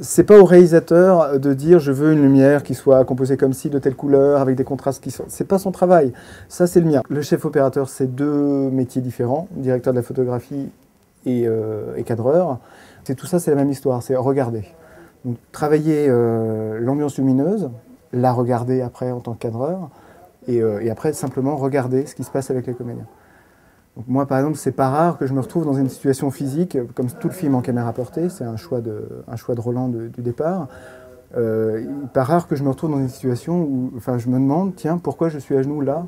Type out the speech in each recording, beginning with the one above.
C'est pas au réalisateur de dire je veux une lumière qui soit composée comme ci, de telle couleur, avec des contrastes qui sont... C'est pas son travail, ça c'est le mien. Le chef opérateur, c'est deux métiers différents, directeur de la photographie et cadreur. Tout ça, c'est la même histoire, c'est regarder. Donc, travailler l'ambiance lumineuse, la regarder après en tant que cadreur, et après simplement regarder ce qui se passe avec les comédiens. Donc moi, par exemple, c'est pas rare que je me retrouve dans une situation physique, comme tout le film en caméra portée, c'est un choix de Roland du départ. Il n'est pas rare que je me retrouve dans une situation où je me demande, tiens, pourquoi je suis à genoux là?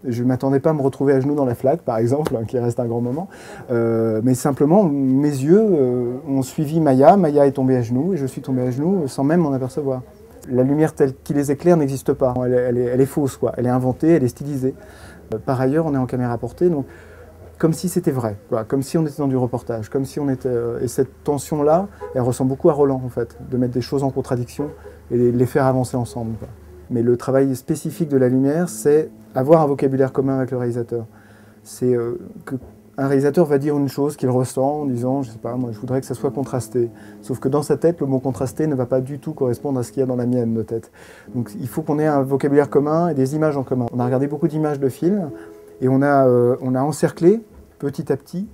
Je ne m'attendais pas à me retrouver à genoux dans la flaque, par exemple, qui reste un grand moment. Mais simplement, mes yeux ont suivi Maya. Maya est tombée à genoux et je suis tombé à genoux sans même m'en apercevoir. La lumière telle qui les éclaire n'existe pas. Elle est fausse, quoi. Elle est inventée, elle est stylisée. Par ailleurs, on est en caméra portée, donc comme si c'était vrai, quoi. Comme si on était dans du reportage, comme si on était... et cette tension-là, elle ressemble beaucoup à Roland, en fait, de mettre des choses en contradiction et les faire avancer ensemble, quoi. Mais le travail spécifique de la lumière, c'est avoir un vocabulaire commun avec le réalisateur. C'est qu'un réalisateur va dire une chose qu'il ressent en disant, je sais pas, moi je voudrais que ça soit contrasté. Sauf que dans sa tête, le mot contrasté ne va pas du tout correspondre à ce qu'il y a dans la mienne de tête. Donc il faut qu'on ait un vocabulaire commun et des images en commun. On a regardé beaucoup d'images de films et on a encerclé petit à petit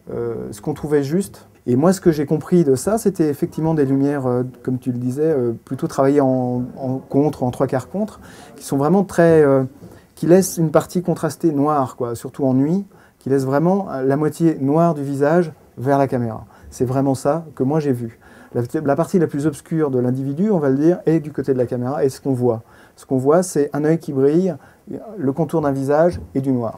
ce qu'on trouvait juste. Et moi, ce que j'ai compris de ça, c'était effectivement des lumières, comme tu le disais, plutôt travaillées en contre, en trois quarts contre, qui sont vraiment très... qui laissent une partie contrastée noire, quoi, surtout en nuit, qui laisse vraiment la moitié noire du visage vers la caméra. C'est vraiment ça que moi j'ai vu. La partie la plus obscure de l'individu, on va le dire, est du côté de la caméra, et ce qu'on voit. Ce qu'on voit, c'est un œil qui brille, le contour d'un visage et du noir.